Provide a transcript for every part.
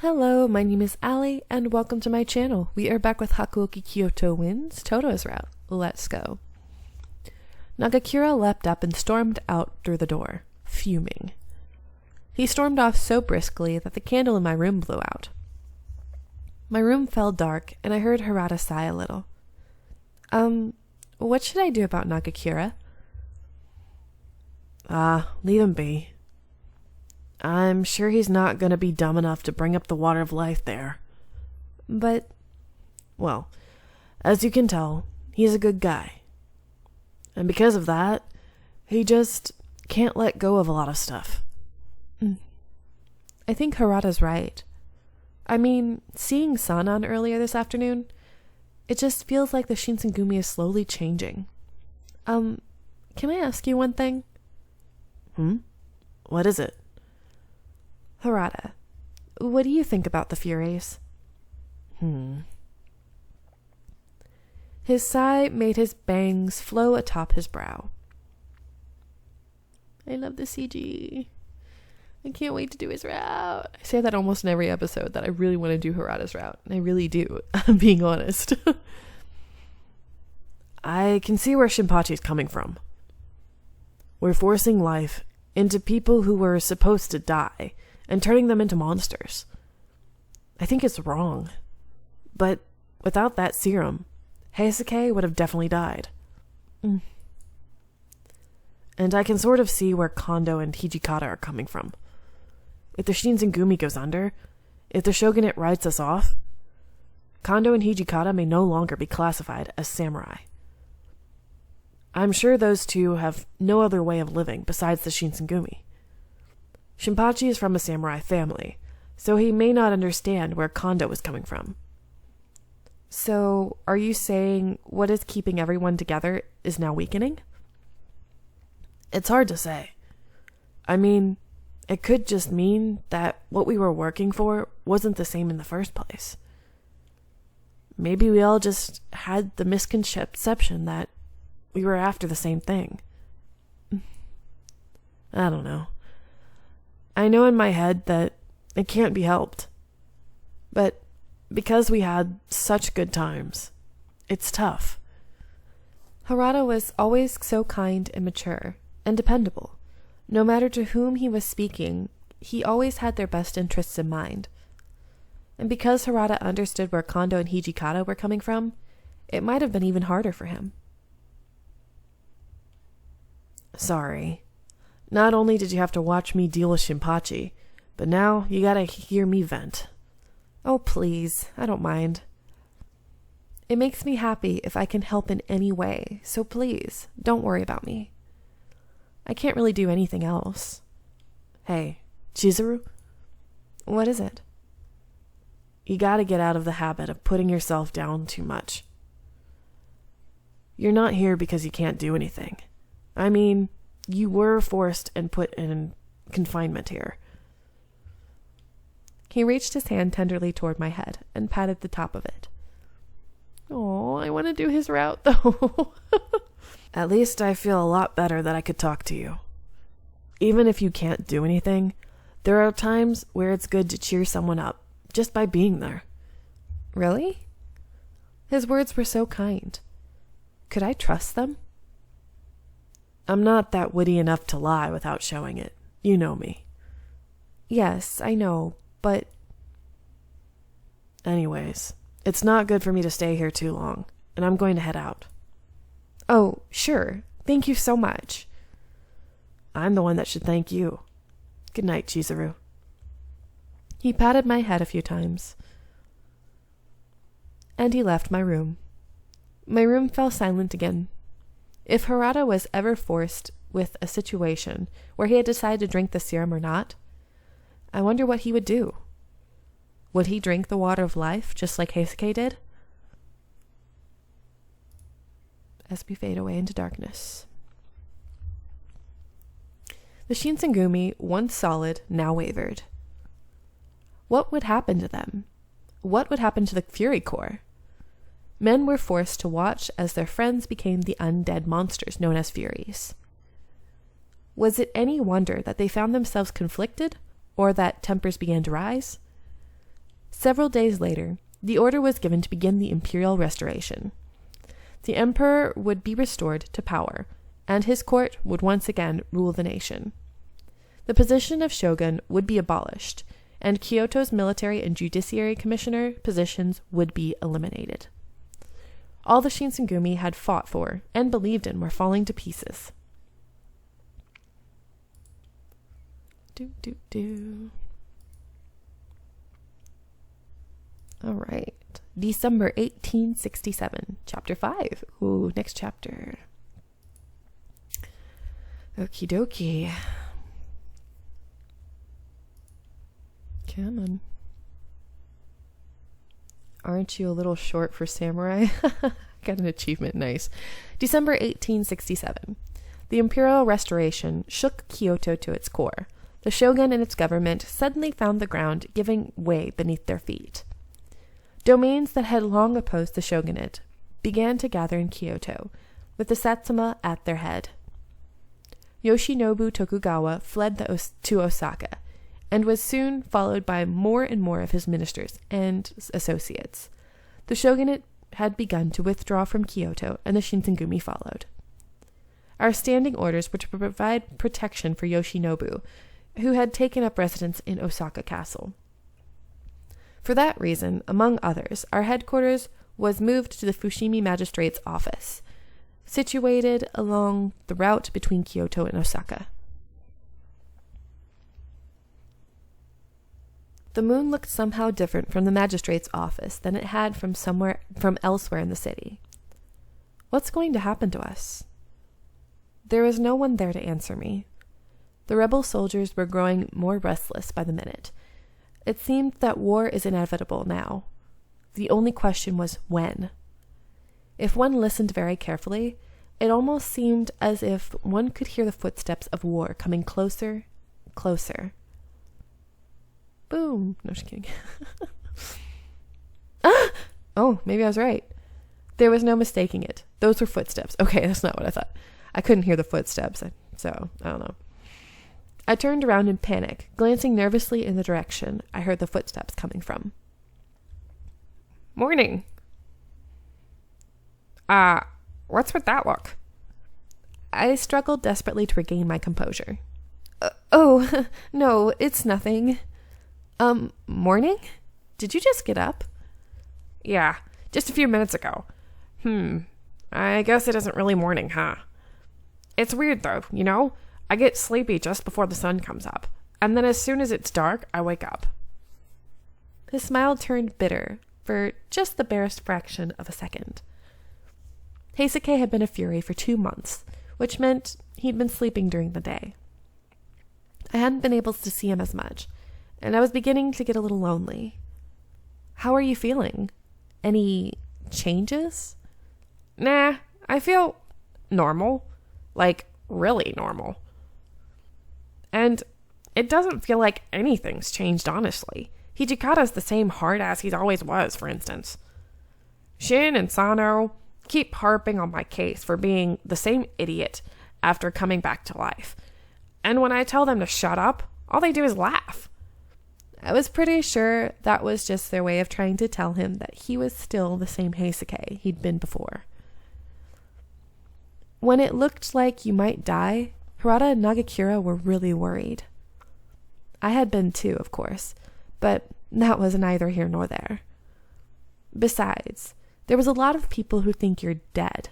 Hello, my name is Ali, and welcome to my channel. We are back with Hakuoki Kyoto wins Todo's route. Let's go. Nagakura leapt up and stormed out through the door, fuming. He stormed off so briskly that the candle in my room blew out. My room fell dark, and I heard Harada sigh a little. What should I do about Nagakura? Leave him be. I'm sure he's not going to be dumb enough to bring up the water of life there. But... well, as you can tell, he's a good guy. And because of that, he just can't let go of a lot of stuff. I think Harada's right. I mean, seeing Sanan earlier this afternoon, it just feels like the Shinsengumi is slowly changing. Can I ask you one thing? What is it? Harada, what do you think about the Furies? His sigh made his bangs flow atop his brow. I love the CG. I can't wait to do his route. I say that almost in every episode that I really want to do Harada's route. And I really do, I'm being honest. I can see where Shinpachi's coming from. We're forcing life into people who were supposed to die and turning them into monsters. I think it's wrong. But without that serum, Heisuke would have definitely died. And I can sort of see where Kondo and Hijikata are coming from. If the Shinsengumi goes under, if the shogunate writes us off, Kondo and Hijikata may no longer be classified as samurai. I'm sure those two have no other way of living besides the Shinsengumi. Shinpachi is from a samurai family, so he may not understand where Kondo is coming from. So, are you saying what is keeping everyone together is now weakening? It's hard to say. I mean, it could just mean that what we were working for wasn't the same in the first place. Maybe we all just had the misconception that we were after the same thing. I don't know. I know in my head that it can't be helped. But because we had such good times, it's tough. Harada was always so kind and mature and dependable. No matter to whom he was speaking, he always had their best interests in mind. And because Harada understood where Kondo and Hijikata were coming from, it might have been even harder for him. Sorry. Not only did you have to watch me deal with Shinpachi, but now you gotta hear me vent. Oh, please, I don't mind. It makes me happy if I can help in any way, so please, don't worry about me. I can't really do anything else. Hey, Chizuru? What is it? You gotta get out of the habit of putting yourself down too much. You're not here because you can't do anything. I mean, you were forced and put in confinement here. He reached his hand tenderly toward my head and patted the top of it. Oh, I want to do his route, though. At least I feel a lot better that I could talk to you. Even if you can't do anything, there are times where it's good to cheer someone up, just by being there. Really? His words were so kind. Could I trust them? I'm not that witty enough to lie without showing it. You know me. Yes, I know, but... Anyways, it's not good for me to stay here too long, and I'm going to head out. Oh, sure. Thank you so much. I'm the one that should thank you. Good night, Chizuru. He patted my head a few times. And he left my room. My room fell silent again. If Harada was ever forced with a situation where he had decided to drink the serum or not, I wonder what he would do. Would he drink the water of life just like Heisuke did? As we fade away into darkness. The Shinsengumi, once solid, now wavered. What would happen to them? What would happen to the Fury Corps? Men were forced to watch as their friends became the undead monsters known as Furies. Was it any wonder that they found themselves conflicted, or that tempers began to rise? Several days later, the order was given to begin the imperial restoration. The emperor would be restored to power, and his court would once again rule the nation. The position of shogun would be abolished, and Kyoto's military and judiciary commissioner positions would be eliminated. All the Shinsengumi had fought for and believed in were falling to pieces. All right. December 1867, Chapter 5. Ooh, next chapter. Okie dokie. Come on. Aren't you a little short for samurai? Got an achievement, nice. December 1867. The imperial restoration shook Kyoto to its core. The shogun and its government suddenly found the ground giving way beneath their feet. Domains that had long opposed the shogunate began to gather in Kyoto, with the Satsuma at their head. Yoshinobu Tokugawa fled to Osaka, and was soon followed by more and more of his ministers and associates. The shogunate had begun to withdraw from Kyoto, and the Shinsengumi followed. Our standing orders were to provide protection for Yoshinobu, who had taken up residence in Osaka Castle. For that reason, among others, our headquarters was moved to the Fushimi Magistrate's office, situated along the route between Kyoto and Osaka. The moon looked somehow different from the magistrate's office than it had from elsewhere in the city. What's going to happen to us? There was no one there to answer me. The rebel soldiers were growing more restless by the minute. It seemed that war is inevitable now. The only question was when. If one listened very carefully, it almost seemed as if one could hear the footsteps of war coming closer, closer. Boom. No, just kidding. Ah! Oh, maybe I was right. There was no mistaking it. Those were footsteps. Okay, that's not what I thought. I couldn't hear the footsteps, so I don't know. I turned around in panic, glancing nervously in the direction I heard the footsteps coming from. Morning. What's with that look? I struggled desperately to regain my composure. Oh, no, it's nothing. Morning? Did you just get up? Yeah, just a few minutes ago. I guess it isn't really morning, huh? It's weird though, you know? I get sleepy just before the sun comes up, and then as soon as it's dark, I wake up. His smile turned bitter for just the barest fraction of a second. Heisuke had been a fury for 2 months, which meant he'd been sleeping during the day. I hadn't been able to see him as much, and I was beginning to get a little lonely. How are you feeling? Any changes? Nah, I feel normal. Like, really normal. And it doesn't feel like anything's changed, honestly. Hijikata's the same hard-ass he's always was, for instance. Shin and Sano keep harping on my case for being the same idiot after coming back to life. And when I tell them to shut up, all they do is laugh. I was pretty sure that was just their way of trying to tell him that he was still the same Heisuke he'd been before. When it looked like you might die, Harada and Nagakura were really worried. I had been too, of course, but that was neither here nor there. Besides, there was a lot of people who think you're dead,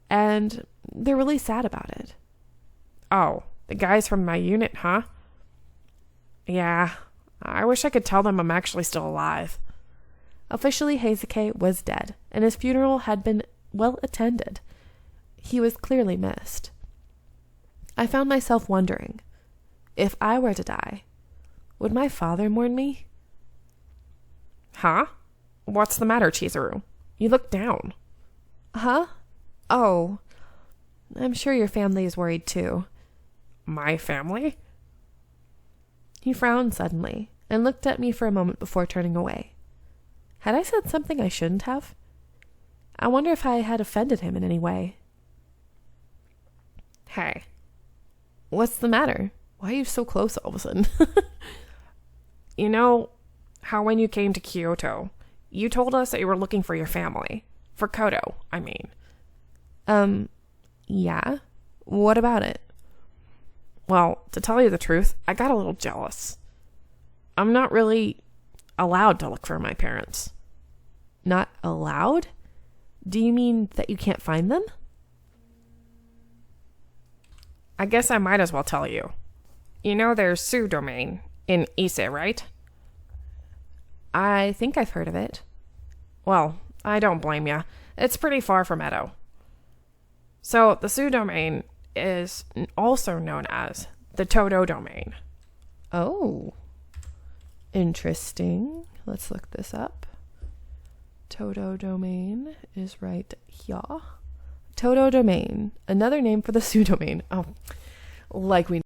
and they're really sad about it. Oh, the guys from my unit, huh? Yeah, I wish I could tell them I'm actually still alive. Officially, Heisuke was dead, and his funeral had been well attended. He was clearly missed. I found myself wondering, if I were to die, would my father mourn me? Huh? What's the matter, Chizuru? You look down. Huh? Oh, I'm sure your family is worried too. My family? He frowned suddenly and looked at me for a moment before turning away. Had I said something I shouldn't have? I wonder if I had offended him in any way. Hey. What's the matter? Why are you so close all of a sudden? You know, how when you came to Kyoto, you told us that you were looking for your family. For Koto, I mean. Yeah? What about it? Well, to tell you the truth, I got a little jealous. I'm not really allowed to look for my parents. Not allowed? Do you mean that you can't find them? I guess I might as well tell you. You know there's Sioux domain in Ise, right? I think I've heard of it. Well, I don't blame ya. It's pretty far from Edo. So the Sioux domain is also known as the Toudou domain. Oh. Interesting. Let's look this up. Toudou domain is right here. Toudou domain, another name for the Sioux domain. Oh, like we